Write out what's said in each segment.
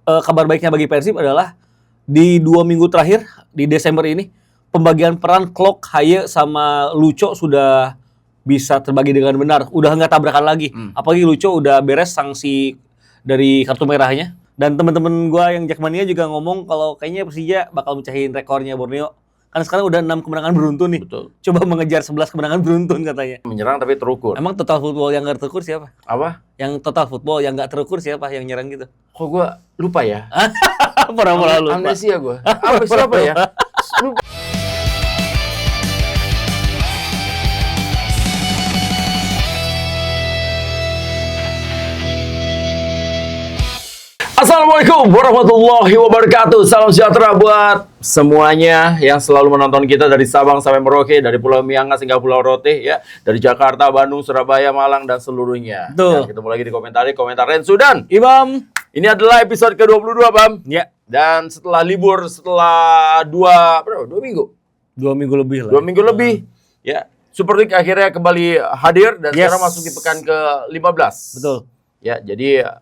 kabar baiknya bagi Persib adalah di 2 minggu terakhir di Desember ini pembagian peran Klok, Haye sama Luco sudah bisa terbagi dengan benar. Udah nggak tabrakan lagi. Apalagi Luco udah beres sanksi dari kartu merahnya. Dan teman-teman gua yang Jakmania juga ngomong kalau kayaknya Persija bakal mecahin rekornya Borneo. Kan sekarang udah 6 kemenangan beruntun nih. Betul. Coba mengejar 11 kemenangan beruntun katanya. Menyerang tapi terukur. Emang total football yang nggak terukur siapa? Apa? Yang total football yang nggak terukur siapa yang nyerang gitu? Kok gue lupa ya? Pura-pura lupa. Amnesia gue. Apa siapa ya? Lupa. Assalamualaikum warahmatullahi wabarakatuh. Salam sejahtera buat semuanya yang selalu menonton kita dari Sabang sampai Merauke, dari Pulau Miangas hingga Pulau Rote ya, dari Jakarta, Bandung, Surabaya, Malang dan seluruhnya. Betul. Dan ketemu lagi di komentar Rensu dan Ibam. ini adalah episode ke-22, Bam. Ya, Dan setelah libur setelah dua minggu. 2 minggu lebih lah. 2 minggu lebih. Ya, Super League akhirnya kembali hadir dan Yes. sekarang masuk di pekan ke-15. Betul. Ya, jadi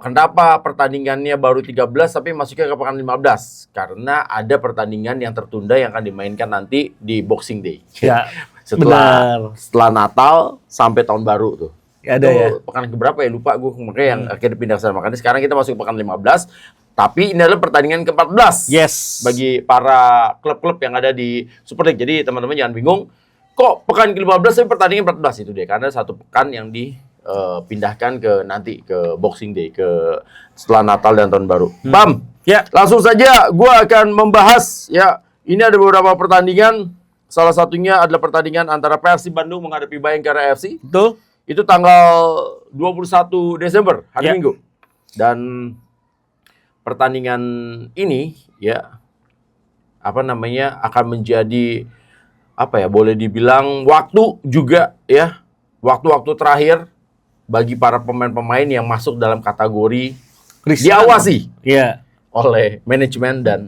kenapa pertandingannya baru 13 tapi masuknya ke pekan 15? Karena ada pertandingan yang tertunda yang akan dimainkan nanti di Boxing Day. Ya, setelah Natal sampai tahun baru tuh. Ya, ada Itu ya. pekan keberapa ya lupa gue, makanya yang akhirnya pindah ke sana. Makanya sekarang kita masuk ke pekan 15, tapi ini adalah pertandingan ke-14. Yes. Bagi para klub-klub yang ada di Super League. Jadi teman-teman jangan bingung, kok pekan ke-15 tapi pertandingan 14 itu dia. Karena satu pekan yang dipindahkan ke nanti ke Boxing Day, ke setelah Natal dan tahun baru. Bam, Ya. langsung saja gue akan membahas ya. Ini ada beberapa pertandingan. Salah satunya adalah pertandingan antara Persib Bandung menghadapi Bayangkara FC. Betul. Itu tanggal 21 Desember, hari Ya. Minggu. Dan pertandingan ini ya akan menjadi boleh dibilang waktu juga ya, waktu-waktu terakhir bagi para pemain-pemain yang masuk dalam kategori Riskan. diawasi Iya. oleh manajemen dan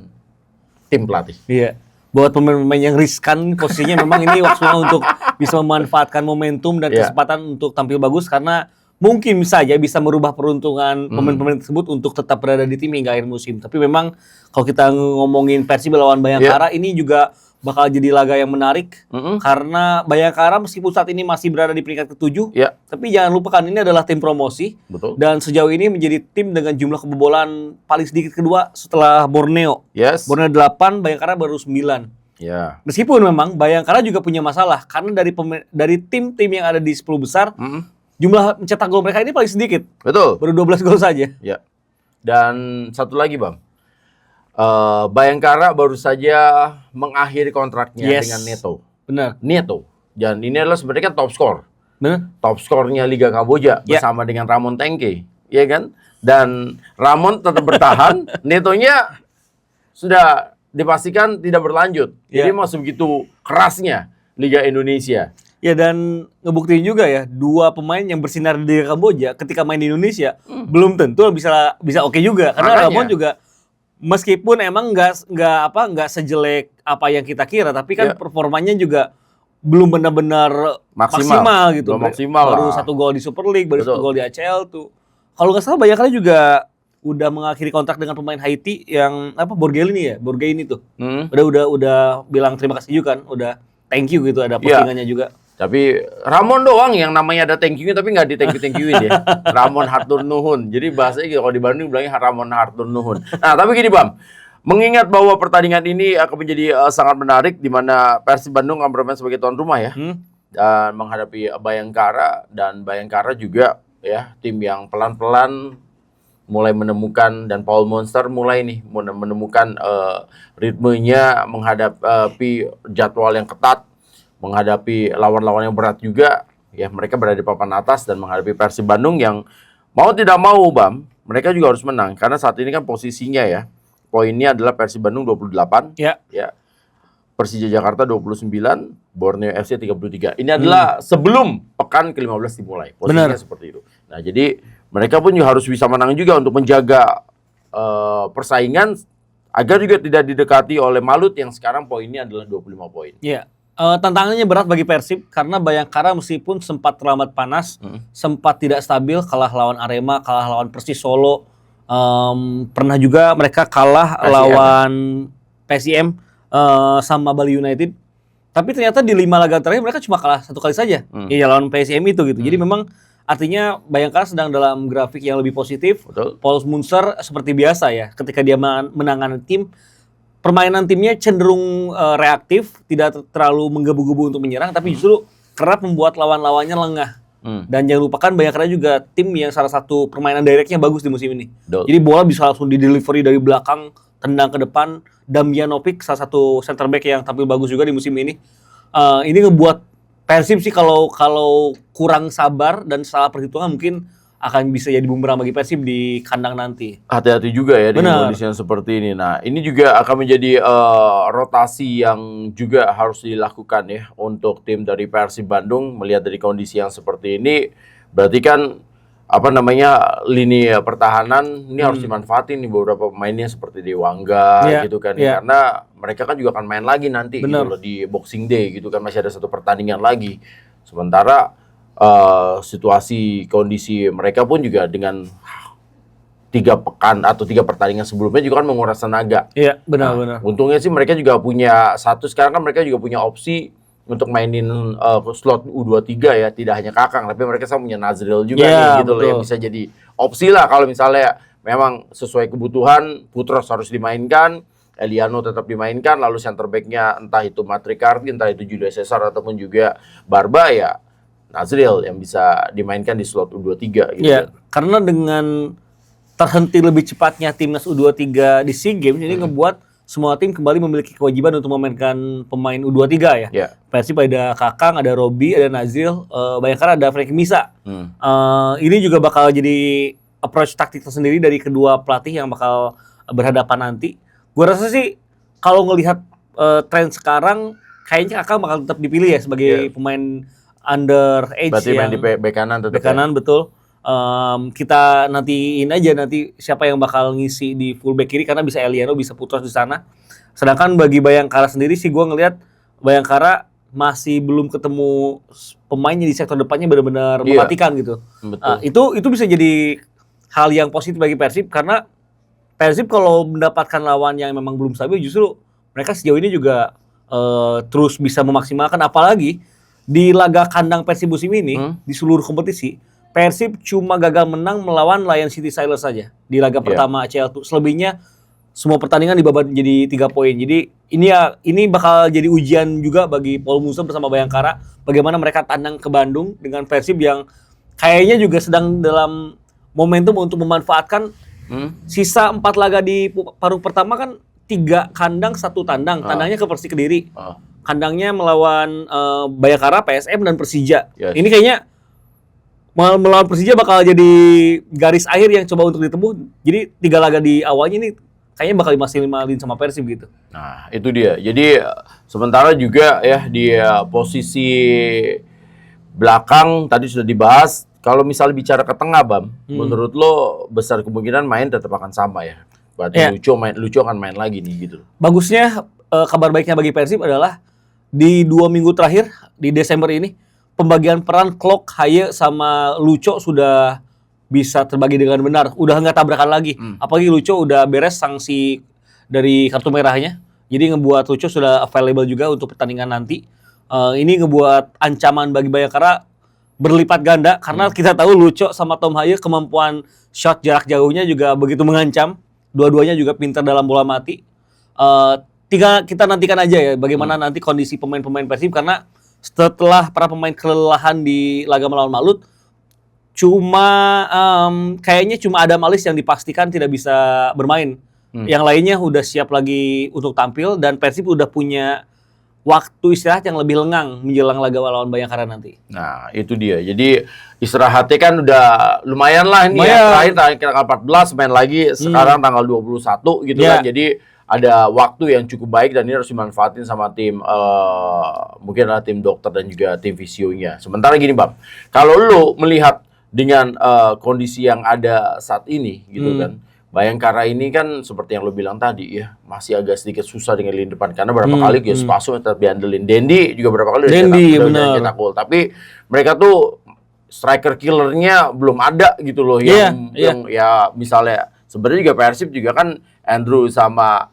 tim pelatih. Iya. Buat pemain-pemain yang riskan posisinya memang ini waktunya untuk bisa memanfaatkan momentum dan Iya. kesempatan untuk tampil bagus karena mungkin saja bisa merubah peruntungan pemain-pemain tersebut untuk tetap berada di tim hingga akhir musim. Tapi memang kalau kita ngomongin Persib lawan Bayangkara ini juga bakal jadi laga yang menarik karena Bayangkara meskipun saat ini masih berada di peringkat ke-7, Ya, tapi jangan lupakan ini adalah tim promosi. betul. Dan sejauh ini menjadi tim dengan jumlah kebobolan paling sedikit kedua setelah Borneo. Yes. Borneo 8, Bayangkara baru 9. Ya. Meskipun memang Bayangkara juga punya masalah karena dari tim-tim yang ada di 10 besar, jumlah mencetak gol mereka ini paling sedikit. Betul. Baru 12 gol saja. Ya. Dan satu lagi, Bang. Bayangkara baru saja mengakhiri kontraknya Yes. dengan Benar. Neto. Dan ini adalah sebenarnya kan top skor. Benar? Top skornya Liga Kamboja Ya. bersama dengan Ramon Tengke, ya kan? Dan Ramon tetap bertahan, Netonya sudah dipastikan tidak berlanjut. Ya. Jadi masih begitu kerasnya Liga Indonesia. Ya dan ngebuktiin juga ya, 2 pemain yang bersinar di Liga Kamboja ketika main di Indonesia belum tentu bisa oke juga karena Makanya. Ramon juga meskipun emang nggak sejelek apa yang kita kira, tapi kan Ya. performanya juga belum benar-benar maksimal gitu. Belum maksimal Baru lah. 1 gol di Super League, baru 1 Betul. gol di ACL tuh. Kalau nggak salah Bayangkara juga udah mengakhiri kontrak dengan pemain Haiti yang Borgelini tuh. Udah bilang terima kasih juga kan, udah thank you gitu, ada postingannya juga. Tapi Ramon doang yang namanya ada thank you tapi nggak di thank you-in ya. Ramon Hartur Nuhun. Jadi bahasanya gitu, kalau di Bandung bilangnya Ramon Hartur Nuhun. Nah, tapi gini, Bam. Mengingat bahwa pertandingan ini akan menjadi sangat menarik di mana Persib Bandung akan bermain sebagai tuan rumah ya. Dan menghadapi Bayangkara, dan Bayangkara juga ya tim yang pelan-pelan mulai menemukan, dan Paul Monster mulai nih menemukan ritmenya menghadapi jadwal yang ketat, menghadapi lawan-lawan yang berat juga ya. Mereka berada di papan atas dan menghadapi Persib Bandung yang mau tidak mau, Bam, mereka juga harus menang karena saat ini kan posisinya ya, poinnya adalah Persib Bandung 28 Ya. Persija Jakarta 29, Borneo FC 33. Ini adalah sebelum pekan ke-15 dimulai. Posisinya seperti itu. Nah, jadi mereka pun juga harus bisa menang juga untuk menjaga persaingan agar juga tidak didekati oleh Malut yang sekarang poinnya adalah 25 poin. Iya. Tantangannya berat bagi Persib karena Bayangkara meskipun sempat terlambat panas, sempat tidak stabil, kalah lawan Arema, kalah lawan Persis Solo, Pernah juga mereka kalah PSIM. lawan PSIM sama Bali United. Tapi ternyata di 5 laga terakhir mereka cuma kalah 1 kali saja. Ya lawan PSIM itu gitu. Jadi memang artinya Bayangkara sedang dalam grafik yang lebih positif. Betul. Paul Munster seperti biasa ya, ketika dia menangani tim, permainan timnya cenderung reaktif, tidak terlalu menggebu-gebu untuk menyerang, tapi justru kerap membuat lawan-lawannya lengah. Dan jangan lupakan Bayangkara juga tim yang salah satu permainan directnya bagus di musim ini. Betul. Jadi bola bisa langsung di-delivery dari belakang, tendang ke depan. Damjanovic salah satu center back yang tampil bagus juga di musim ini. Ini ngebuat Persib sih kalau kurang sabar dan salah perhitungan mungkin akan bisa jadi bumerang bagi Persib di kandang nanti. Hati-hati juga ya dengan Benar. kondisi yang seperti ini. Nah, ini juga akan menjadi rotasi yang juga harus dilakukan ya untuk tim dari Persib Bandung. Melihat dari kondisi yang seperti ini, berarti kan lini pertahanan ini harus dimanfaatin nih beberapa pemainnya seperti Dewangga gitu kan. Karena mereka kan juga akan main lagi nanti gitu loh di Boxing Day gitu kan, masih ada 1 pertandingan lagi. Sementara situasi kondisi mereka pun juga dengan 3 pekan atau 3 pertandingan sebelumnya juga kan menguras tenaga. Iya, benar-benar. Untungnya sih mereka juga punya sekarang kan mereka juga punya opsi untuk mainin slot U23 ya, tidak hanya Kakang, tapi mereka sama punya Nazril juga nih gitu loh, yang bisa jadi opsi lah kalau misalnya memang sesuai kebutuhan. Putros harus dimainkan, Eliano tetap dimainkan, lalu center back-nya entah itu Matrikarti, entah itu Julio Cesar ataupun juga Barba, ya Nazril yang bisa dimainkan di slot U23 gitu. Iya, karena dengan terhenti lebih cepatnya timnas U23 di SEA Games ini ngebuat semua tim kembali memiliki kewajiban untuk memainkan pemain U23 ya. Yeah. Persib ada Kakang, ada Robi, ada Nazril, Bayangkara ada Franky Misa. Ini juga bakal jadi approach taktik tersendiri dari kedua pelatih yang bakal berhadapan nanti. Gue rasa sih kalau ngelihat tren sekarang, kayaknya Kakang bakal tetap dipilih ya sebagai pemain under age. Berarti main di bek kanan tetap. Bek kanan betul. Kita nantiin aja nanti siapa yang bakal ngisi di fullback kiri karena bisa Eliano, bisa Putros di sana. Sedangkan bagi Bayangkara sendiri sih gue ngelihat Bayangkara masih belum ketemu pemainnya di sektor depannya benar-benar mematikan gitu. Itu bisa jadi hal yang positif bagi Persib karena Persib kalau mendapatkan lawan yang memang belum stabil justru mereka sejauh ini juga terus bisa memaksimalkan, apalagi di laga kandang Persib musim ini di seluruh kompetisi Persib cuma gagal menang melawan Lion City Sailors saja di laga pertama ACL. Selebihnya semua pertandingan dibabat jadi 3 poin. Jadi ini bakal jadi ujian juga bagi Paul Munster bersama Bayangkara bagaimana mereka tandang ke Bandung dengan Persib yang kayaknya juga sedang dalam momentum untuk memanfaatkan sisa 4 laga di paruh pertama kan 3 kandang 1 tandang. Tandangnya ke Persik Kediri. Kandangnya melawan Bayangkara, PSM dan Persija. Ini kayaknya melawan Persija bakal jadi garis akhir yang coba untuk ditembus. Jadi 3 laga di awalnya ini kayaknya bakal dimaksimalin sama Persib gitu. Nah, itu dia. Jadi sementara juga ya di posisi belakang tadi sudah dibahas. Kalau misalnya bicara ke tengah, Bam, menurut lo besar kemungkinan main tetap akan sama ya. Berarti Lucho akan main lagi nih gitu. Bagusnya kabar baiknya bagi Persib adalah di 2 minggu terakhir di Desember ini pembagian peran Klok, Haye sama Lucho sudah bisa terbagi dengan benar. Udah nggak tabrakan lagi. Apalagi Lucho udah beres sanksi dari kartu merahnya. Jadi ngebuat Lucho sudah available juga untuk pertandingan nanti. Ini ngebuat ancaman bagi Bayangkara berlipat ganda karena kita tahu Lucho sama Tom Haye kemampuan shot jarak jauhnya juga begitu mengancam. Dua-duanya juga pintar dalam bola mati. Kita nantikan aja ya bagaimana nanti kondisi pemain-pemain Persib karena setelah para pemain kelelahan di laga melawan Malut, kayaknya cuma Adam Alis yang dipastikan tidak bisa bermain. Yang lainnya udah siap lagi untuk tampil dan Persib udah punya waktu istirahat yang lebih lengang menjelang laga lawan Bayangkara nanti. Nah, itu dia. Jadi istirahatnya kan udah lumayan lah ini ya. Terakhir tanggal 14 main lagi, sekarang tanggal 21 gitu kan. Jadi ada waktu yang cukup baik dan ini harus dimanfaatin sama tim mungkin adalah tim dokter dan juga tim visionya. Sementara gini, Bang, kalau lo melihat dengan kondisi yang ada saat ini gitu kan, Bayangkara ini kan seperti yang lo bilang tadi ya, masih agak sedikit susah dengan lini depan karena berapa kali Spaso tetap diandelin. Dendi juga berapa kali udah cetak gol, tapi mereka tuh striker killernya belum ada gitu loh yang ya misalnya sebenarnya juga Persib juga kan Andrew sama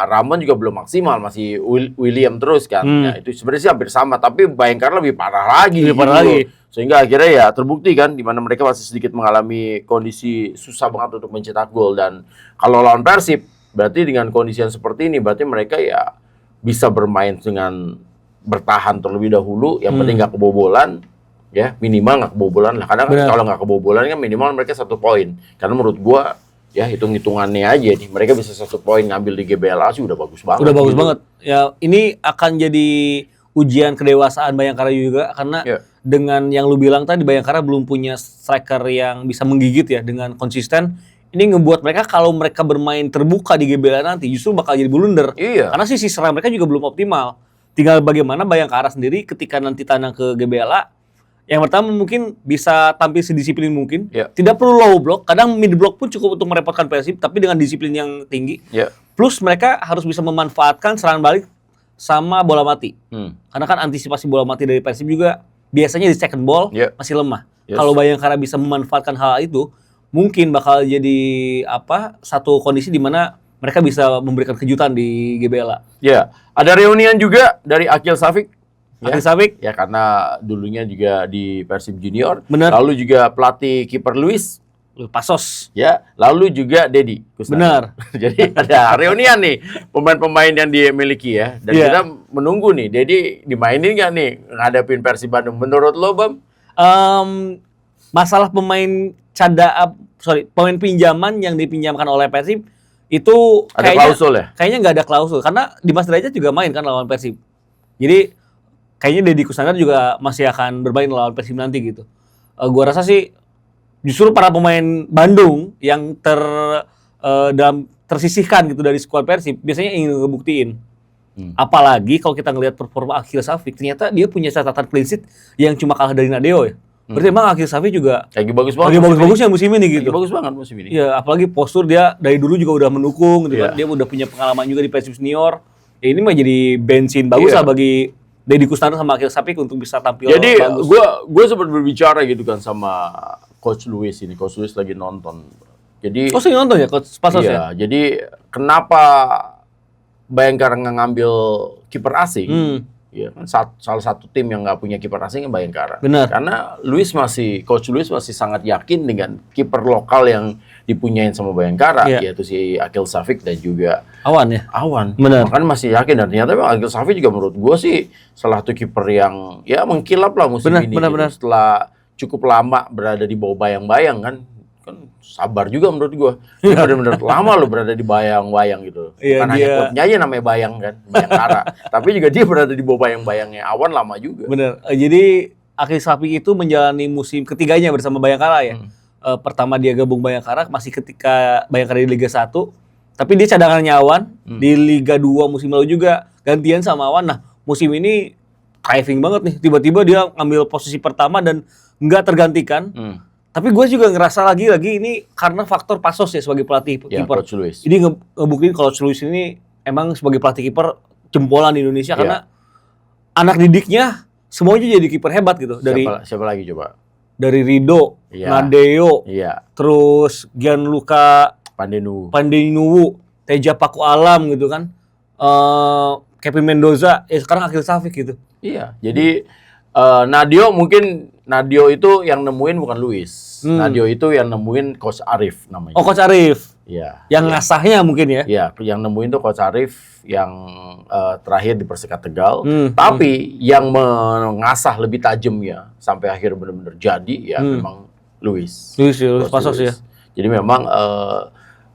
Ramon juga belum maksimal, masih William terus kan. Ya, itu sebenarnya sih hampir sama, tapi Bayangkara lebih parah lagi. Lebih parah lagi. Sehingga akhirnya ya terbukti kan, di mana mereka masih sedikit mengalami kondisi susah banget untuk mencetak gol. Dan kalau lawan Persib, berarti dengan kondisi yang seperti ini, berarti mereka ya bisa bermain dengan bertahan terlebih dahulu. Yang penting nggak kebobolan, ya minimal nggak kebobolan lah. Karena kalau nggak kebobolan kan minimal mereka 1 poin. Karena menurut gua ya hitung-hitungannya aja nih, mereka bisa 1 poin ngambil di GBLA sih udah bagus banget. Udah bagus banget. Ya ini akan jadi ujian kedewasaan Bayangkara juga, karena dengan yang lu bilang tadi, Bayangkara belum punya striker yang bisa menggigit ya dengan konsisten. Ini ngebuat mereka kalau mereka bermain terbuka di GBLA nanti justru bakal jadi blunder. Karena sisi serang mereka juga belum optimal. Tinggal bagaimana Bayangkara sendiri ketika nanti tandang ke GBLA, yang pertama mungkin bisa tampil sedisiplin mungkin. Tidak perlu low block, kadang mid block pun cukup untuk merepotkan Persib, tapi dengan disiplin yang tinggi. Plus mereka harus bisa memanfaatkan serangan balik sama bola mati. Karena kan antisipasi bola mati dari Persib juga biasanya di second ball masih lemah. Kalau Bayangkara bisa memanfaatkan hal itu, mungkin bakal jadi satu kondisi di mana mereka bisa memberikan kejutan di GBLA. Ada reunian juga dari Akil Safik. Akil Safik ya karena dulunya juga di Persib Junior. Bener. Lalu juga pelatih kiper Luis Pasos. Ya, lalu juga Dedi Kusnandar. Benar. Jadi ada reunian nih pemain-pemain yang dimiliki ya. Dan kita menunggu nih, Dedi dimainin nggak nih ngadepin Persib Bandung? Menurut lo, Bam? Masalah pemain pemain pinjaman yang dipinjamkan oleh Persib itu ada klausul ya? Kayaknya nggak ada klausul, karena Dimas Derajat juga main kan lawan Persib. Jadi kayaknya Dedi Kusnandar juga masih akan bermain lawan Persib nanti gitu. Gua rasa sih justru para pemain Bandung yang tersisihkan gitu dari skuad Persib biasanya ingin ngebuktiin. Apalagi kalau kita ngelihat performa Akil Safik, ternyata dia punya catatan clean sheet yang cuma kalah dari Nadeo ya. Berarti emang Akil Safik juga lagi bagus banget. Lagi bagus-bagusnya musim ini gitu. Lagi bagus banget musim ini. Iya, apalagi postur dia dari dulu juga udah mendukung gitu kan. Dia udah punya pengalaman juga di Persib Senior. Ya ini mah jadi bensin bagus lah bagi Dedi Kusnandar sama Akil Safik untuk bisa tampil jadi, bagus. Jadi gue sempat berbicara gitu kan sama Coach Luis ini. Coach Luis lagi nonton. Jadi lagi nonton ya Coach Pasos ya? Jadi kenapa Bayangkara ngambil kiper asing? Ya kan salah satu tim yang nggak punya kiper asing yang Bayangkara. Benar. Karena Coach Luis masih sangat yakin dengan kiper lokal yang dipunyain sama Bayangkara, yaitu si Akil Safik dan juga Awan. Benar. Makanya masih yakin, dan ternyata Akil Safik juga menurut gue sih salah satu kiper yang ya mengkilap lah musim ini. Benar. Setelah cukup lama berada di bawah bayang-bayang kan sabar juga menurut gue. Dia benar-benar lama loh berada di bayang-bayang gitu. Bukan hanya klubnya aja namanya Bayang kan, Bayangkara. Tapi juga dia berada di bawah bayang-bayangnya Awan lama juga. Benar. Jadi Akil Safik itu menjalani musim ketiganya bersama Bayangkara ya. Pertama dia gabung Bayangkara masih ketika Bayangkara di Liga 1. Tapi dia cadangannya Awan di Liga 2 musim lalu juga gantian sama Awan. Nah, musim ini diving banget nih. Tiba-tiba dia ngambil posisi pertama dan nggak tergantikan. Tapi gue juga ngerasa lagi ini karena faktor Pasos ya sebagai pelatih kiper. Ini ngebuktiin kalau Luis ini emang sebagai pelatih kiper jempolan di Indonesia karena anak didiknya semuanya jadi kiper hebat gitu. Dari siapa lagi coba? Dari Rido, Nadeo, terus Gianluca Pandenuwu, Teja Paku Alam gitu kan, Kevin Mendoza, sekarang Akil Safik gitu. Iya, jadi Nadeo itu yang nemuin bukan Luis. Nadeo itu yang nemuin Coach Arif namanya. Oh, Coach Arif. Iya. Yang ngasahnya mungkin ya. Iya, yang nemuin tuh Coach Arif yang terakhir di Persikat Tegal. Tapi yang mengasah lebih tajam ya sampai akhir benar-benar jadi ya memang Luis. Luis Pasos ya. Jadi memang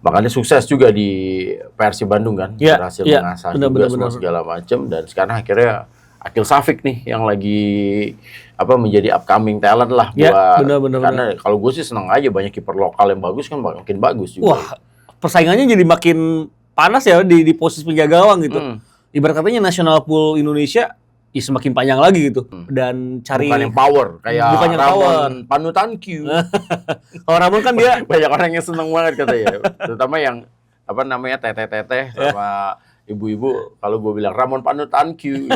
makanya sukses juga di Persib Bandung kan, berhasil mengasah juga semua segala macam, dan sekarang akhirnya Akil Safik nih yang lagi menjadi upcoming talent lah buat. Karena kalau gue sih senang aja banyak kiper lokal yang bagus kan makin bagus juga. Wah, persaingannya jadi makin panas ya di posisi penjaga gawang gitu. Ibarat katanya national pool Indonesia semakin panjang lagi gitu. Dan cari bukan yang power kayak Ramon Panutan Q. Kalau Ramon kan dia banyak orang yang seneng banget katanya. Terutama yang teteh sama ibu-ibu, kalau gue bilang Ramon Panutan Q.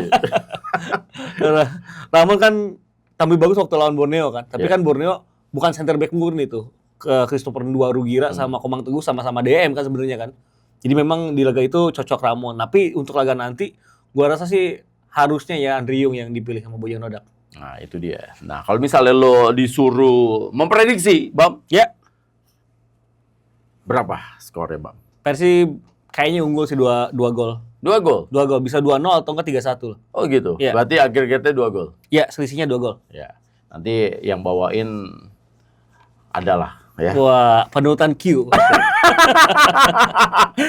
Ramon kan tampil bagus waktu lawan Borneo kan. Tapi kan Borneo bukan center back murni tuh. Christopher Ndua Rugira sama Komang Teguh sama-sama DM kan sebenarnya kan. Jadi memang di laga itu cocok Ramon. Tapi untuk laga nanti, gua rasa sih harusnya ya Andri Yung yang dipilih sama Bojan Hodak. Nah, itu dia. Nah, kalau misalnya lo disuruh memprediksi, Bam, Ya, berapa skornya, Bam? Persib kayaknya unggul sih 2 gol. 2 gol? 2 gol, bisa 2-0 atau enggak 3-1 lah. Oh gitu? Iya. Berarti aggregate-nya 2 gol? Ya, selisihnya 2 gol. Ya. Nanti yang bawain adalah ya. Wah, panutan Q.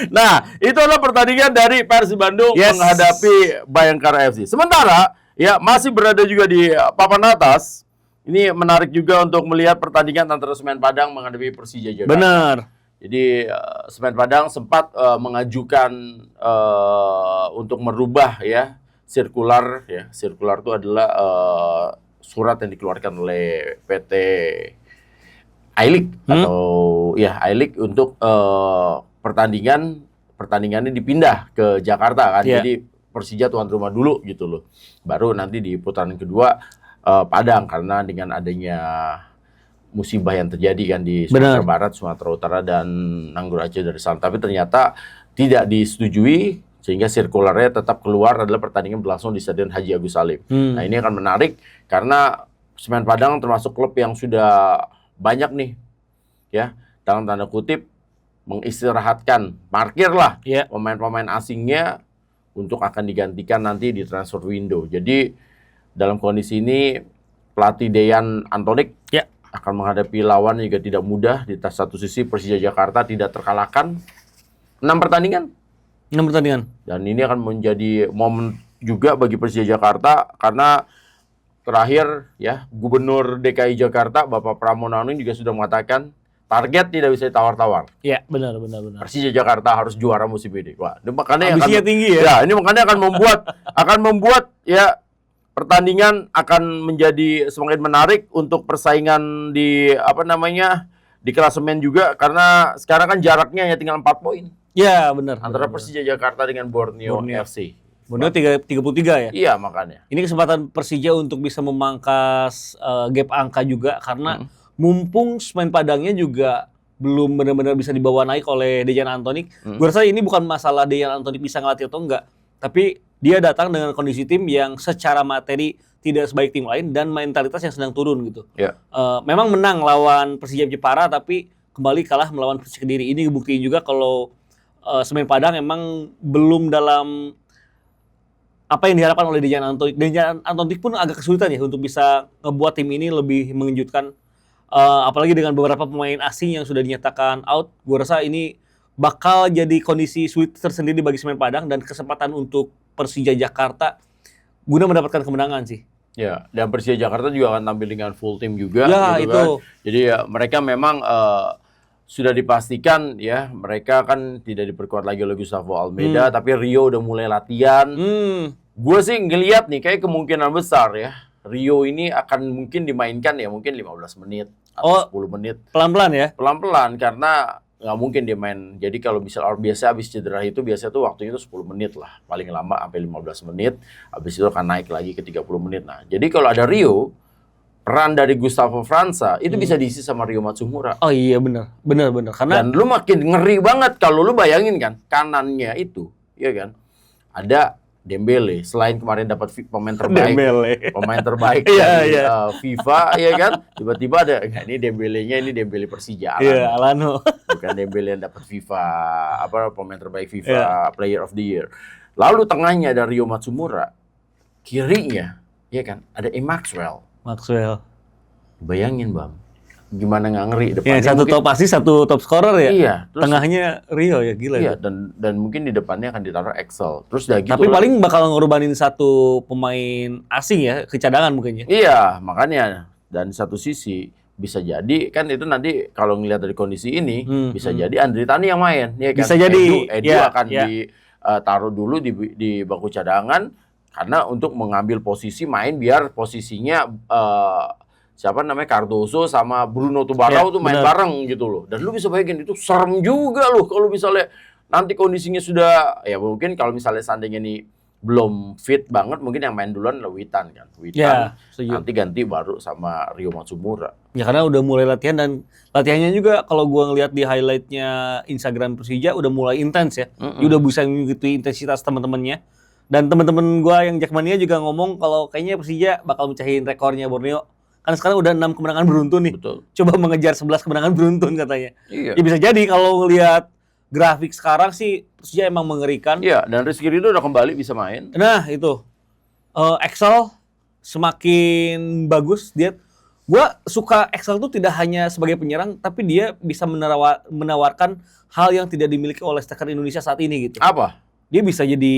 Nah, itu adalah pertandingan dari Persib Bandung Yes. menghadapi Bayangkara FC. Sementara, ya masih berada juga di papan atas. Ini menarik juga untuk melihat pertandingan antara Semen Padang menghadapi Persija Jakarta. Benar. Jadi Semen Padang sempat mengajukan untuk merubah ya sirkular ya. Sirkular itu adalah surat yang dikeluarkan oleh PT I-League atau ya I-League untuk pertandingannya dipindah ke Jakarta kan. Yeah. Jadi Persija tuan rumah dulu gitu loh. Baru nanti di putaran kedua Padang, karena dengan adanya musibah yang terjadi kan di Sumatera Barat, Sumatera Utara dan Nanggur Aceh Darussalam. Tapi ternyata tidak disetujui sehingga sirkularnya tetap keluar adalah pertandingan berlangsung di Stadion Haji Agus Salim. Nah, ini akan menarik karena Semen Padang termasuk klub yang sudah banyak nih ya dalam tanda kutip mengistirahatkan, parkirlah pemain-pemain asingnya untuk akan digantikan nanti di transfer window. Jadi dalam kondisi ini pelatih Dejan Antonik akan menghadapi lawan juga tidak mudah. Di satu sisi Persija Jakarta tidak terkalahkan 6 pertandingan. Dan ini akan menjadi momen juga bagi Persija Jakarta karena terakhir ya Gubernur DKI Jakarta Bapak Pramono Anung juga sudah mengatakan target tidak bisa ditawar-tawar. Iya, benar. Persija Jakarta harus juara musim ini. Wah, ini makanya ambisinya tinggi ya. Ya, ini makanya akan membuat ya pertandingan akan menjadi semakin menarik untuk persaingan di di klasemen juga karena sekarang kan jaraknya ya tinggal 4 poin. Iya, benar. Antara Persija Jakarta dengan Borneo FC. Borneo 33 ya? Iya, makanya. Ini kesempatan Persija untuk bisa memangkas gap angka juga karena mumpung Semen Padangnya juga belum benar-benar bisa dibawa naik oleh Dejan Antonik. Gue rasa ini bukan masalah Dejan Antonik bisa ngelatih atau enggak, tapi dia datang dengan kondisi tim yang secara materi tidak sebaik tim lain dan mentalitas yang sedang turun gitu. Ya. Memang menang lawan Persija Jepara tapi kembali kalah melawan Persik Kediri. Ini buktiin juga kalau Semen Padang emang belum dalam apa yang diharapkan oleh Dejan Antonik. Dejan Antonik pun agak kesulitan ya untuk bisa ngebuat tim ini lebih mengejutkan. Apalagi dengan beberapa pemain asing yang sudah dinyatakan out. Gue rasa ini bakal jadi kondisi sulit tersendiri bagi Semen Padang dan kesempatan untuk Persija Jakarta guna mendapatkan kemenangan sih. Ya, dan Persija Jakarta juga akan tampil dengan full tim juga. Ya, gitu itu. Kan. Jadi ya, mereka memang sudah dipastikan ya, mereka kan tidak diperkuat lagi oleh Gustavo Almeida, tapi Rio udah mulai latihan. Gue sih ngelihat nih, kayak kemungkinan besar ya, Rio ini akan mungkin dimainkan ya, mungkin 15 menit atau 10 menit. Pelan-pelan ya? Pelan-pelan, karena nggak mungkin dia main. Jadi kalau biasa habis cedera itu biasanya tuh waktunya itu 10 menit lah. Paling lama sampai 15 menit. Habis itu akan naik lagi ke 30 menit. Nah, jadi kalau ada Rio, peran dari Gustavo França itu bisa diisi sama Rio Matsumura. Oh iya benar. Karena dan lu makin ngeri banget kalau lu bayangin kan kanannya itu, ya kan? Ada Dembele, selain kemarin dapat pemain terbaik dari FIFA, ya kan? Tiba-tiba ada, ini Dembele-nya, ini Dembele Persija. Iya, Alano. Bukan Dembele yang dapat FIFA, pemain terbaik FIFA, Player of the Year. Lalu tengahnya ada Rio Matsumura, kirinya, ya kan? Ada Maxwell. Bayangin, Bang. Gimana nggak ngeri depannya. Ya, satu top scorer ya. Iya. Terus tengahnya Rio ya, gila. Iya, dan mungkin di depannya akan ditaruh Excel. Terus udah gitu. Tapi paling bakal ngorbanin satu pemain asing ya, ke cadangan mungkin ya. Iya, makanya. Dan satu sisi bisa jadi kan itu nanti kalau ngelihat dari kondisi ini bisa jadi Andri Tani yang main, ya kan. Bisa jadi. Edu akan ditaruh dulu di bangku cadangan karena untuk mengambil posisi main biar posisinya Cardoso sama Bruno Tubarao tuh main bareng gitu loh. Dan lu bisa bayangin itu serem juga loh kalau misalnya nanti kondisinya sudah ya mungkin kalau misalnya seandainya nih belum fit banget, mungkin yang main duluan adalah Witan kan. Ya, Witan setuju. nanti ganti baru sama Rio Matsumura. Ya karena udah mulai latihan dan latihannya juga kalau gua ngelihat di highlightnya Instagram Persija udah mulai intens ya. Dia udah bisa mengikuti intensitas teman-temannya. Dan teman-teman gua yang Jackmania juga ngomong kalau kayaknya Persija bakal mecahin rekornya Borneo. Kan sekarang udah 6 kemenangan beruntun nih. Betul. Coba mengejar 11 kemenangan beruntun katanya. Iya. Ya bisa jadi kalau ngelihat grafik sekarang sih Persija emang mengerikan. Iya, dan Rizky Ridho udah kembali bisa main. Nah itu Excel semakin bagus dia. Gua suka Excel tuh tidak hanya sebagai penyerang, tapi dia bisa menawarkan hal yang tidak dimiliki oleh striker Indonesia saat ini gitu. Apa? Dia bisa jadi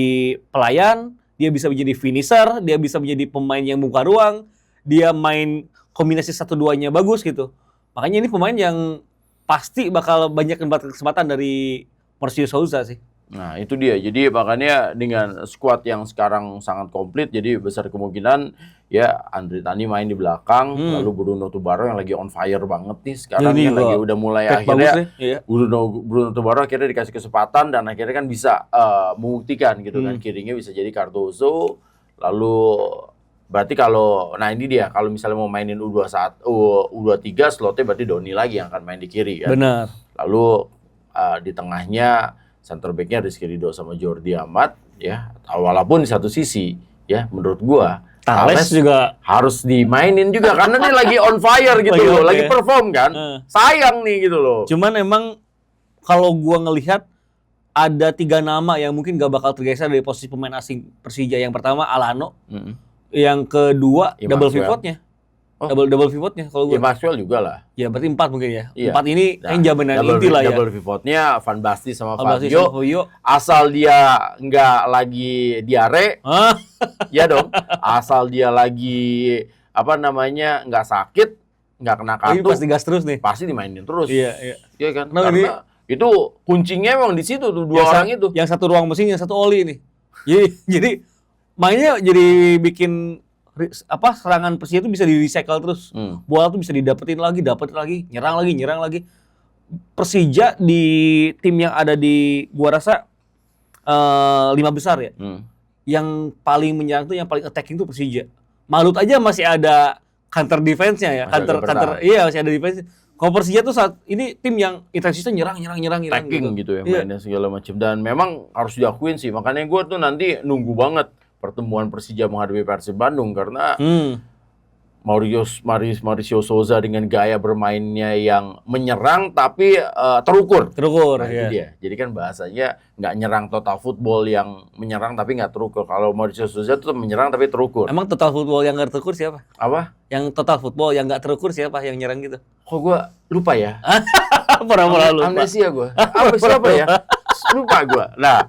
pelayan, dia bisa menjadi finisher, dia bisa menjadi pemain yang buka ruang, dia main kombinasi 1-2-nya bagus gitu. Makanya ini pemain yang pasti bakal banyak mendapatkan kesempatan dari Marcio Souza sih. Nah, itu dia. Jadi makanya dengan skuad yang sekarang sangat komplit, jadi besar kemungkinan ya Andre Tani main di belakang, lalu Bruno Tubaro yang lagi on fire banget nih sekarang, Ini yang lagi udah mulai bagus akhirnya nih, iya. Bruno Tubaro akhirnya dikasih kesempatan dan akhirnya kan bisa membuktikan gitu kan, kirinya bisa jadi Cardozo, lalu berarti kalau, nah ini dia, kalau misalnya mau mainin U21, U23 slotnya berarti Doni lagi yang akan main di kiri kan. Benar. Lalu di tengahnya center back-nya Rizky Ridho sama Jordi Amat ya. Walaupun di satu sisi ya menurut gua Thales juga harus dimainin juga karena dia lagi on fire gitu Lagi loh, oke. lagi perform kan. Sayang nih gitu loh. cuman emang kalau gua ngelihat ada 3 nama yang mungkin gak bakal tergeser dari posisi pemain asing Persija. Yang pertama Alano, yang kedua Ya, double Maxwell. pivotnya. Oh. Double pivotnya kalau Ya gua. Maxwell juga lah. Ya berarti 4 mungkin ya. Iya. 4 ini Nah, yang jaminan inti lah ya. double pivotnya Van Basten sama Van Basten Fabio. sama Fabio. Asal dia nggak lagi diare, Hah? ya dong. Asal dia lagi apa namanya nggak sakit, nggak kena Ini kartu, pasti gas terus nih. pasti dimainin terus. Iya, iya. Iya kan? Nah, Karena itu kuncinya emang di situ tuh dua Yang orang sa- itu. Yang satu ruang mesin, yang satu oli nih. Jadi mainnya jadi bikin serangan Persija itu bisa di-recycle terus. Bola tuh bisa dapetin lagi, nyerang lagi. Persija di tim yang ada di gua rasa 5 besar ya. Yang paling menyerang tuh, yang paling attacking tuh Persija. Malut aja masih ada counter defense-nya ya. Masih ada Counter iya masih ada defense. Kalau Persija tuh saat ini tim yang intensitasnya nyerang Attacking gitu ya, Iya. mainnya segala macam. Dan memang harus diakuin sih. Makanya gue tuh nanti nunggu banget pertemuan Persija menghadapi Persib Bandung karena Mauricio Souza dengan gaya bermainnya yang menyerang tapi terukur. Nah, itu iya. dia. Jadi kan bahasanya nggak nyerang total football yang menyerang tapi nggak terukur. Kalau Mauricio Souza tuh menyerang tapi terukur. Emang total football yang nggak terukur siapa? Apa? Yang total football yang nggak terukur siapa yang nyerang gitu? Kok gue lupa ya? Pura-pura lupa. Amnesia gue. Apa siapa ya? Lupa gue. Nah,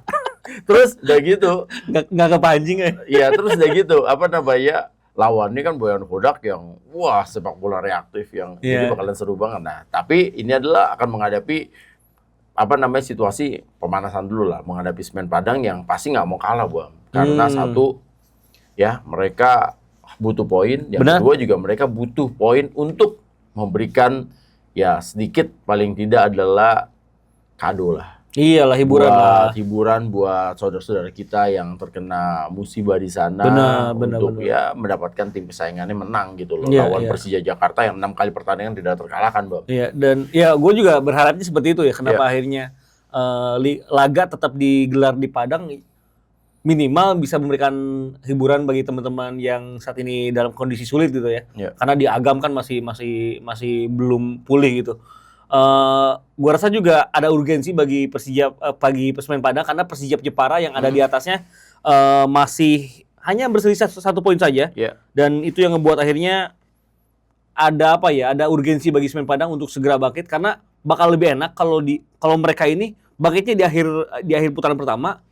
terus udah gitu. Nggak kepancing ya? Iya, terus udah gitu. Apa namanya? Lawannya kan Boyan Hodak yang wah sepak bola reaktif yang jadi bakalan seru banget. Nah, tapi ini adalah akan menghadapi apa namanya situasi pemanasan dulu lah, menghadapi Semen Padang yang pasti nggak mau kalah, Bang. Karena satu ya mereka butuh poin, yang kedua juga mereka butuh poin untuk memberikan ya sedikit paling tidak adalah kado lah. Iyalah, Hiburan buat saudara-saudara kita yang terkena musibah di sana untuk ya mendapatkan tim kesayangannya menang gitu loh, lawan Persija Jakarta yang 6 kali pertandingan tidak terkalahkan, Bang. Iya, dan ya gue juga berharapnya seperti itu ya. Kenapa akhirnya laga tetap digelar di Padang, minimal bisa memberikan hiburan bagi teman-teman yang saat ini dalam kondisi sulit gitu ya. Karena di Agam kan masih belum pulih gitu. Gua rasa juga ada urgensi bagi Persija, bagi Semen Padang, karena Persija Jepara yang ada di atasnya masih hanya berselisih 1 poin saja. Dan itu yang ngebuat akhirnya ada urgensi bagi Semen Padang untuk segera bangkit, karena bakal lebih enak kalau mereka ini bangkitnya di akhir putaran pertama,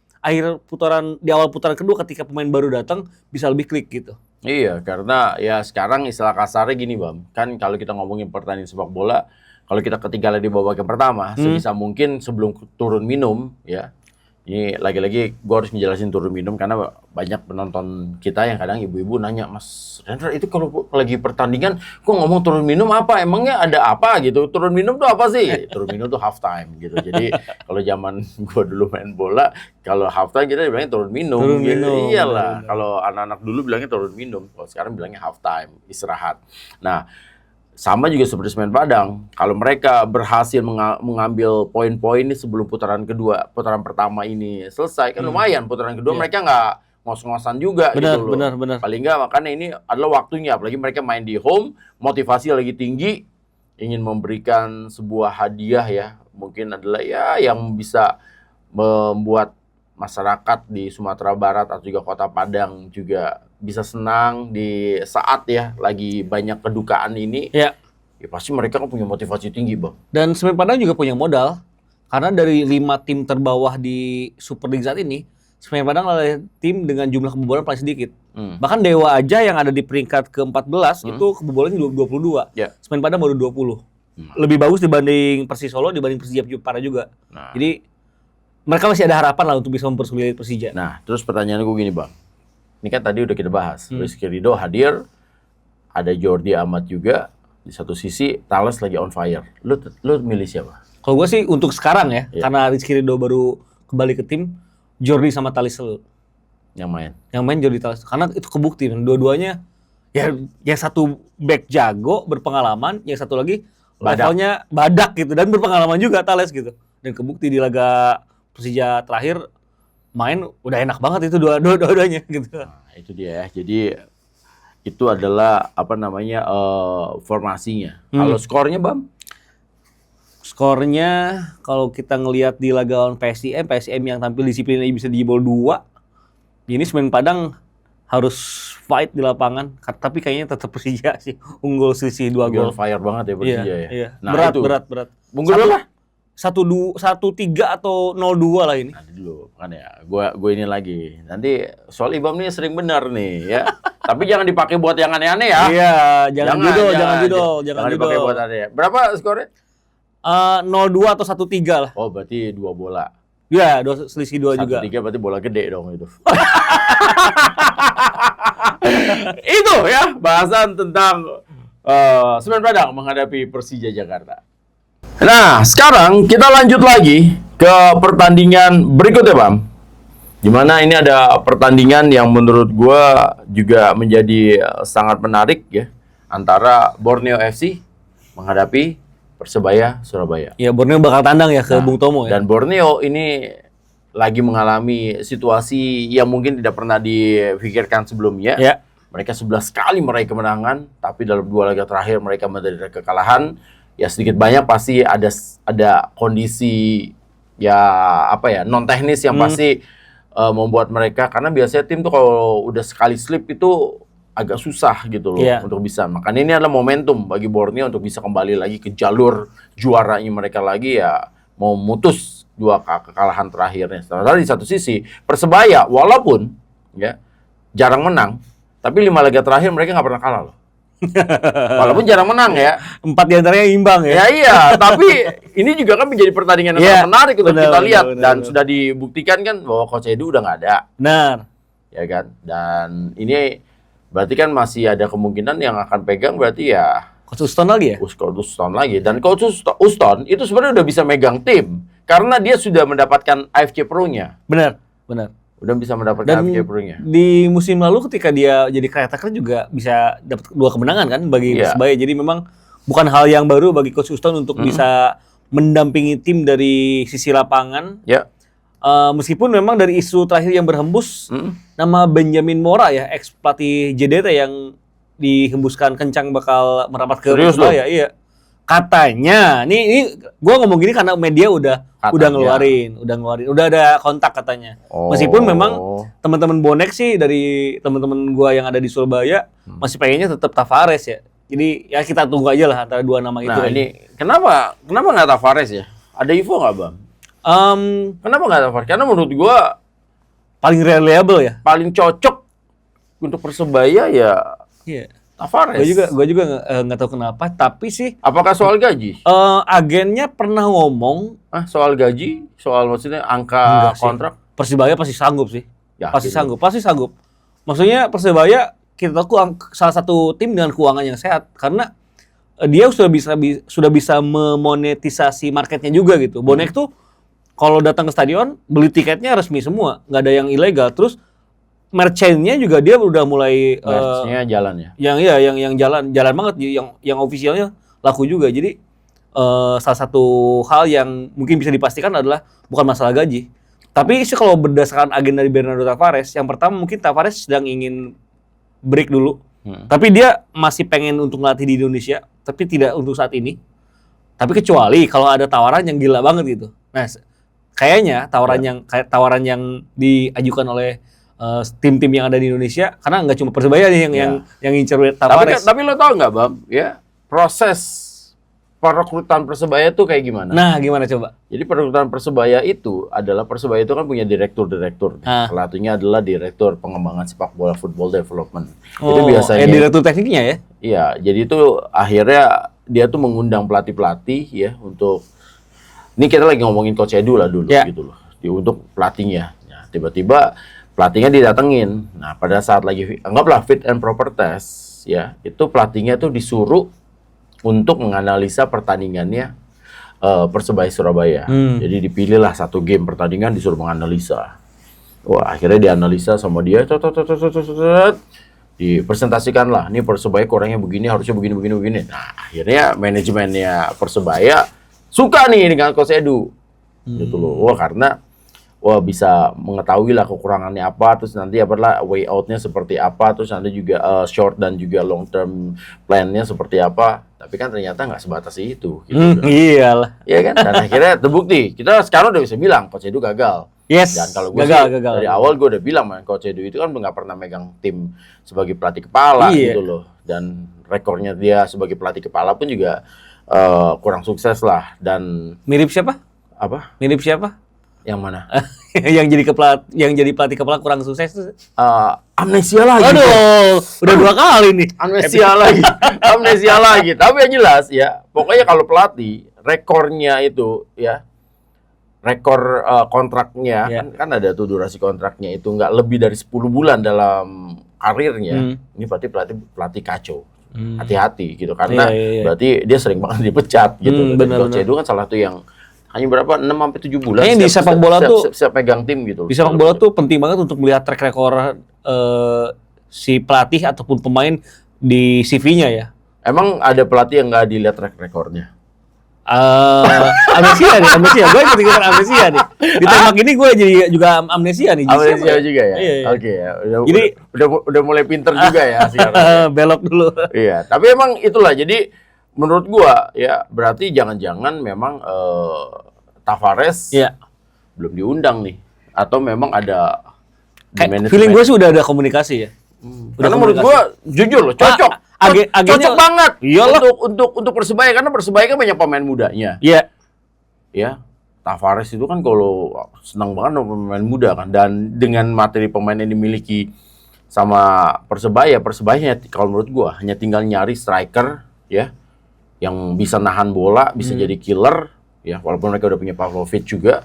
di awal putaran kedua ketika pemain baru datang bisa lebih klik gitu. Iya, karena ya sekarang istilah kasarnya gini, Bang. Kan kalau kita ngomongin pertandingan sepak bola, kalau kita ketinggalan di babak yang pertama, sebisa mungkin sebelum turun minum, ya, Ini lagi-lagi gue harus ngejelasin turun minum karena banyak penonton kita yang kadang ibu-ibu nanya, Mas Rendra itu kalau lagi pertandingan kok ngomong turun minum apa? Emangnya ada apa gitu? Turun minum tuh apa sih? Turun minum tuh half time gitu. Jadi kalau zaman gue dulu main bola, kalau half time kita bilangnya turun minum. Turun gitu. minum. Iyalah, kalau anak-anak dulu bilangnya turun minum, kalau sekarang bilangnya half time, istirahat. Nah, sama juga seperti Semen Padang. Kalau mereka berhasil mengambil poin-poin ini sebelum putaran kedua, putaran pertama ini selesai, kan lumayan. Putaran kedua mereka nggak ngos-ngosan juga Benar, gitu loh. benar. Paling nggak makanya ini adalah waktunya. Apalagi mereka main di home, motivasi lagi tinggi, ingin memberikan sebuah hadiah ya. Mungkin adalah ya yang bisa membuat masyarakat di Sumatera Barat atau juga Kota Padang juga bisa senang di saat ya lagi banyak kedukaan ini. Ya. Ya pasti mereka kan punya motivasi tinggi, Bang. Dan Semen Padang juga punya modal. Karena dari 5 tim terbawah di Super League saat ini, Semen Padang adalah tim dengan jumlah kebobolan paling sedikit. Bahkan Dewa aja yang ada di peringkat ke-14 itu kebobolannya 22. Ya. Semen Padang baru 20. Lebih bagus dibanding Persis Solo, dibanding Persija Jepara juga. Nah. Jadi mereka masih ada harapan lah untuk bisa mempersulit Persija. Nah, terus pertanyaan gue gini, Bang. Ini kan tadi udah kita bahas. Rizky Ridho hadir, ada Jordi Amat juga. Di satu sisi, Thales lagi on fire. Lu milih siapa? Kalau gue sih untuk sekarang ya, Iya. karena Rizky Ridho baru kembali ke tim, Jordi sama Thales Yang main? yang main Jordi Thales. Karena itu kebukti, dua-duanya ya yang satu back jago, berpengalaman, yang satu lagi levelnya badak gitu, dan berpengalaman juga Thales gitu. Dan kebukti di laga Persija terakhir, main udah enak banget itu dua-duanya gitu. Nah, itu dia ya. Jadi itu adalah apa namanya formasinya. Kalau skornya, Bam? Skornya kalau kita ngelihat di laga lawan PSM yang tampil disiplin bisa dijebol 2. Ini Semen Padang harus fight di lapangan, tapi kayaknya tetap Persija sih unggul selisih 2 gol. On fire banget ya Persija ya. Iya. Nah, Berat. Unggul berapa? 1-3 atau 0-2 lah ini. Nanti dulu, kan ya. Gue ini lagi. Nanti soal Ibam nih sering benar nih ya. Tapi jangan dipakai buat yang aneh-aneh ya. Iya, jangan judol. dipakai buat aneh. Berapa skornya? 0-2 atau 1-3 lah. Oh, berarti 2 bola. Iya, selisih 2 juga. 1-3 berarti bola gede dong itu. Itu ya bahasan tentang Semen Padang menghadapi Persija Jakarta. Nah, sekarang kita lanjut lagi ke pertandingan berikutnya, Bam. Dimana ini ada pertandingan yang menurut gua juga menjadi sangat menarik ya, antara Borneo FC menghadapi Persebaya Surabaya. Ya, Borneo bakal tandang ya ke Bung Tomo ya. Dan Borneo ini lagi mengalami situasi yang mungkin tidak pernah dipikirkan sebelumnya. Ya. Mereka 11 kali meraih kemenangan, tapi dalam 2 laga terakhir mereka menderita kekalahan. Ya sedikit banyak pasti ada kondisi ya apa ya non teknis yang pasti membuat mereka, karena biasanya tim tuh kalau udah sekali slip itu agak susah gitu loh untuk bisa. Makanya ini adalah momentum bagi Borneo untuk bisa kembali lagi ke jalur juaranya mereka lagi ya, mau memutus 2 kekalahan terakhirnya. Sementara di satu sisi Persebaya walaupun ya jarang menang, tapi 5 laga terakhir mereka nggak pernah kalah loh. Walaupun jarang menang ya. 4 diantaranya imbang ya. Ya iya, tapi ini juga kan menjadi pertandingan yang sangat menarik untuk kita lihat. Dan sudah dibuktikan kan bahwa Coach Edu udah nggak ada. Benar. Ya kan? Dan ini berarti kan masih ada kemungkinan yang akan pegang berarti ya Coach Uston lagi ya? Coach Uston lagi. Dan Coach Uston itu sebenarnya udah bisa megang tim karena dia sudah mendapatkan AFC Pro-nya. Benar. Udah bisa mendapatkan AFC Pro-nya. Di musim lalu ketika dia jadi caretaker juga bisa dapat 2 kemenangan kan bagi Persebaya. Jadi memang bukan hal yang baru bagi Coach Uston untuk bisa mendampingi tim dari sisi lapangan. Ya. Meskipun memang dari isu terakhir yang berhembus, nama Benjamin Mora ya, ex pelatih JDT yang dihembuskan kencang bakal merapat ke Persebaya. Iya. Katanya, ini gue ngomong gini karena media udah ngeluarin, udah ada kontak katanya. Meskipun memang teman-teman bonek sih dari teman-teman gue yang ada di Surabaya masih pengennya tetap Tavares ya. Jadi ya kita tunggu aja lah antara 2 nama itu. Nah ini kenapa nggak Tavares ya? Ada info nggak, Bang? Kenapa nggak Tavares? Karena menurut gue paling reliable ya, paling cocok untuk Persebaya ya. Iya. Tavares. Gue juga nggak tahu kenapa, tapi sih Apakah soal gaji? agennya pernah ngomong Soal gaji? Soal maksudnya angka enggak sih. kontrak? Persibaya pasti sanggup sih. Yakin Pasti sanggup. Maksudnya Persibaya kita tahu salah satu tim dengan keuangan yang sehat karena dia sudah bisa memonetisasi marketnya juga gitu. Bonek tuh kalau datang ke stadion beli tiketnya resmi semua, nggak ada yang ilegal. Terus merchantnya juga dia udah mulai Match-nya jalan ya. yang jalan banget, yang officialnya laku juga. Jadi salah satu hal yang mungkin bisa dipastikan adalah bukan masalah gaji. Tapi sih kalau berdasarkan agen dari Bernardo Tavares, yang pertama mungkin Tavares sedang ingin break dulu. Tapi dia masih pengen untuk ngelatih di Indonesia, tapi tidak untuk saat ini. Tapi kecuali kalau ada tawaran yang gila banget gitu. Nah, kayaknya tawaran yang diajukan oleh tim-tim yang ada di Indonesia, karena nggak cuma Persebaya nih yang ngincer Tavares. Tapi lo tau nggak, Bam? Ya, proses perekrutan Persebaya tuh kayak gimana? Nah, gimana coba? Jadi perekrutan Persebaya itu adalah Persebaya itu kan punya direktur. Salah satunya adalah direktur pengembangan sepak bola football development. Itu biasanya direktur tekniknya ya? Iya, jadi itu akhirnya dia tuh mengundang pelatih-pelatih ya untuk ini kita lagi ngomongin Coach Edu lah dulu gitu loh. Untuk pelatihnya. Nah, tiba-tiba pelatihnya didatengin. Nah, pada saat lagi anggaplah fit and proper test ya, itu pelatihnya tuh disuruh untuk menganalisa pertandingannya Persebaya Surabaya. Jadi dipilihlah satu game pertandingan disuruh menganalisa. Wah, akhirnya dianalisa sama dia, dipresentasikan lah. Ini Persebaya kurangnya begini, harusnya begini. Nah, akhirnya manajemennya Persebaya suka nih dengan Coach Edu. Gitu loh. Karena bisa mengetahui lah kekurangannya apa, terus nanti way out-nya seperti apa, terus nanti juga short dan juga long term plan-nya seperti apa. Tapi kan ternyata nggak sebatas itu. Gitu iyalah. Iya kan? Dan akhirnya terbukti. Kita sekarang udah bisa bilang Coach Edu gagal. Yes. Dan kalau gue gagal. dari awal gue udah bilang, Coach Edu itu kan nggak pernah megang tim sebagai pelatih kepala gitu loh. Dan rekornya dia sebagai pelatih kepala pun juga kurang sukses lah. Dan mirip siapa? Apa? Mirip siapa? Yang mana? yang jadi pelatih kepala kurang sukses tuh. Amnesia lagi. Aduh, udah 2 kali nih. Amnesia lagi. Tapi yang jelas ya, pokoknya kalau pelatih rekornya itu ya, rekor kontraknya kan ada tuh durasi kontraknya itu nggak lebih dari 10 bulan dalam karirnya. Ini berarti pelatih kacau. Hati-hati gitu karena berarti dia sering banget dipecat gitu. Coach Edu kan salah satu yang hanya berapa 6 sampai 7 bulan. Kayaknya di sepak bola tuh siap pegang tim gitu. Di sepak bola tuh penting banget untuk melihat track record si pelatih ataupun pemain di CV-nya ya. Emang ada pelatih yang nggak dilihat track recordnya? Amnesia nih. Gue ikut-ikutan amnesia nih. Ditembak ini gue jadi juga amnesia nih. Amnesia juga ya? Iya. Oke ya. Jadi udah mulai pinter juga ya sekarang. Belok dulu. Iya, tapi emang itulah. Jadi menurut gua ya berarti jangan-jangan memang Tavares belum diundang nih, atau memang ada feeling gue sih udah ada komunikasi ya. Karena menurut gua jujur loh cocok, cocok banget untuk Persebaya karena Persebaya kan banyak pemain mudanya. Iya. Ya, Tavares itu kan kalau senang banget sama pemain muda kan, dan dengan materi pemain yang dimiliki sama Persebaya kalau menurut gua hanya tinggal nyari striker ya yang bisa nahan bola, bisa jadi killer, ya walaupun mereka udah punya Pavlovic juga.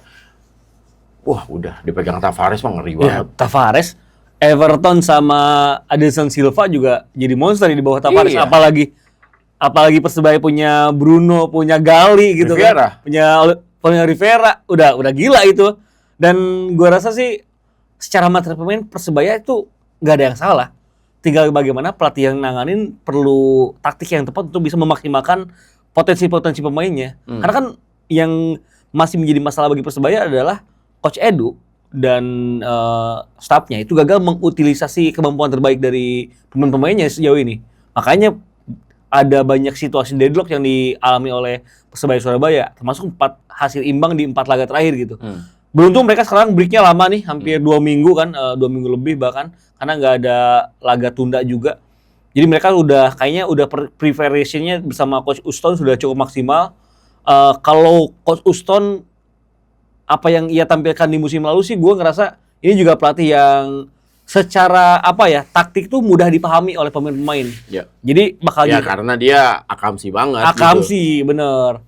Wah, udah dipegang Tavares mah ngeri banget. Tavares, Everton sama Adison Silva juga jadi monster di bawah Tavares. Apalagi Persebaya punya Bruno, punya Gali gitu Rivera. kan. Punya Rivera, udah gila itu. Dan gua rasa sih secara materi pemain Persebaya itu nggak ada yang salah. Tinggal bagaimana pelatih yang nanganin perlu taktik yang tepat untuk bisa memaksimalkan potensi-potensi pemainnya. Karena kan yang masih menjadi masalah bagi Persebaya adalah Coach Edu dan stafnya itu gagal mengutilisasi kemampuan terbaik dari pemain-pemainnya sejauh ini. Makanya ada banyak situasi deadlock yang dialami oleh Persebaya Surabaya, termasuk 4 hasil imbang di 4 laga terakhir gitu. Beruntung mereka sekarang breaknya lama nih, hampir 2 minggu kan, 2 minggu lebih bahkan, karena nggak ada laga tunda juga. Jadi mereka kayaknya udah preparation-nya bersama Coach Uston sudah cukup maksimal. Kalau Coach Uston apa yang ia tampilkan di musim lalu sih, gue ngerasa ini juga pelatih yang secara taktik tuh mudah dipahami oleh pemain-pemain. Ya. Jadi bakal Ya karena dia akamsi banget. akamsi, bener.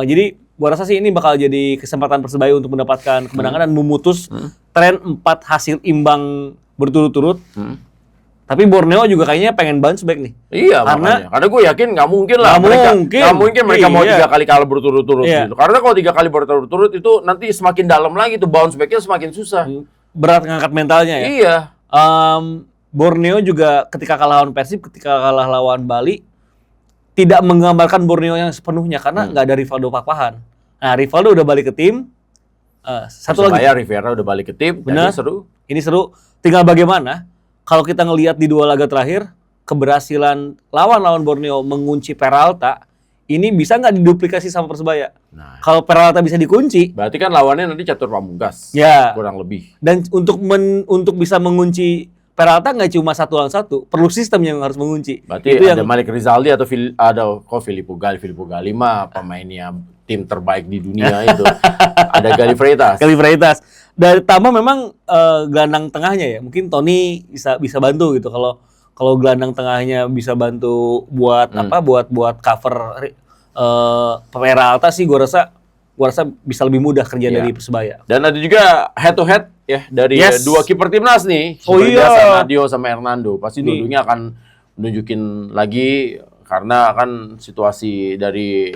Jadi gua rasa sih ini bakal jadi kesempatan Persebaya untuk mendapatkan kemenangan dan memutus tren 4 hasil imbang berturut-turut. Tapi Borneo juga kayaknya pengen bounce back nih. Iya, makanya. Karena gue yakin nggak mungkin lah nggak mungkin mereka mau 3 kali kalah berturut-turut gitu. Karena kalau 3 kali berturut-turut itu nanti semakin dalam lagi tuh bounce back-nya semakin susah. Berat ngangkat mentalnya ya. Iya. Borneo juga ketika kalah lawan Persib, ketika kalah lawan Bali, tidak menggambarkan Borneo yang sepenuhnya karena nggak ada Rivaldo Pakpahan. Nah, Rivaldo udah balik ke tim. Satu lagi. Rivera udah balik ke tim. Benar. Ini seru. Tinggal bagaimana kalau kita ngelihat di 2 laga terakhir, keberhasilan lawan Borneo mengunci Peralta, ini bisa nggak diduplikasi sama Persebaya? Nah, kalau Peralta bisa dikunci, berarti kan lawannya nanti Catur Pamungkas. Ya. Kurang lebih. Dan untuk bisa mengunci Peralta nggak cuma 1 lawan 1, perlu sistem yang harus mengunci. Berarti itu ada yang Malik Rizaldi atau Filippo Galli mah pemainnya tim terbaik di dunia itu. Ada Galli Freitas. Dari Tama memang gelandang tengahnya ya. Mungkin Tony bisa bantu gitu. Kalau gelandang tengahnya bisa bantu buat buat cover Peralta sih gua rasa bisa lebih mudah kerja dari Persebaya. Dan ada juga head to head ya dari 2 kiper timnas nih. Nadio sama Hernando. Pasti dua-duanya akan nunjukin lagi karena kan situasi dari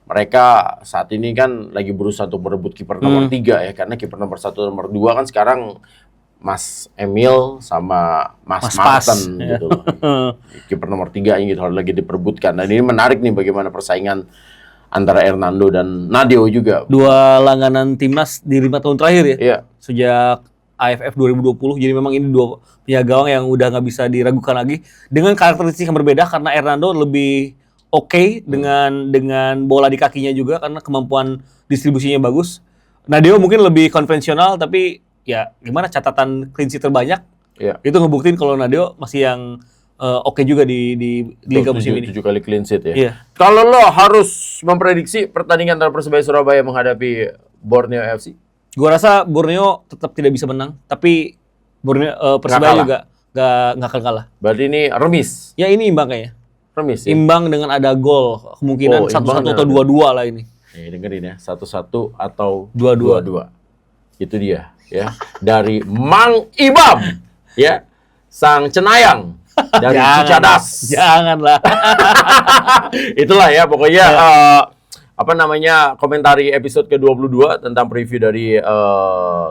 mereka saat ini kan lagi berusaha untuk berebut kiper nomor 3 ya, karena kiper nomor 1 nomor 2 kan sekarang Mas Emil sama Mas Martin gitu loh. Kiper nomor 3 gitu lagi diperebutkan. Dan ini menarik nih bagaimana persaingan antara Hernando dan Nadio juga. 2 langganan timnas di 5 tahun terakhir ya. Iya. Sejak AFF 2020. Jadi memang ini 2 penjaga gawang yang udah nggak bisa diragukan lagi dengan karakteristik yang berbeda karena Hernando lebih oke dengan bola di kakinya juga karena kemampuan distribusinya bagus. Nadio mungkin lebih konvensional tapi ya gimana catatan clean sheet terbanyak. Iya. Itu ngebuktiin kalau Nadio masih yang oke juga di liga musim ini. 7 kali clean sheet ya. Iya. Kalau lo harus memprediksi pertandingan antara Persebaya Surabaya menghadapi Borneo FC? Gua rasa Borneo tetap tidak bisa menang, tapi Persebaya juga nggak akan kalah. Berarti ini remis? Ya ini imbang kayaknya. Remis ya? Imbang dengan ada gol, kemungkinan 1-1 atau 2-2 lah ini. Dengerin ya, 1-1 atau 2-2. Itu dia ya. Dari Mang Ibam ya, sang cenayang dari Cicadas. Janganlah. Itulah ya pokoknya komentari episode ke-22 tentang preview dari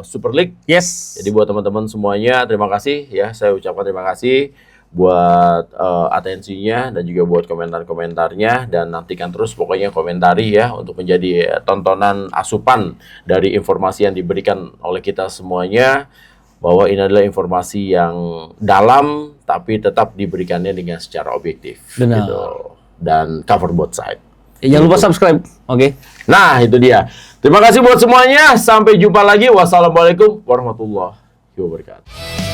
Super League. Yes. Jadi buat teman-teman semuanya terima kasih ya, saya ucapkan terima kasih buat atensinya dan juga buat komentar-komentarnya, dan nantikan terus pokoknya komentari ya untuk menjadi tontonan asupan dari informasi yang diberikan oleh kita semuanya, bahwa ini adalah informasi yang dalam tapi tetap diberikannya dengan secara objektif. Benar. Gitu. Dan cover both side. Jangan lupa subscribe. Oke. Nah, itu dia. Terima kasih buat semuanya. Sampai jumpa lagi. Wassalamualaikum warahmatullahi wabarakatuh.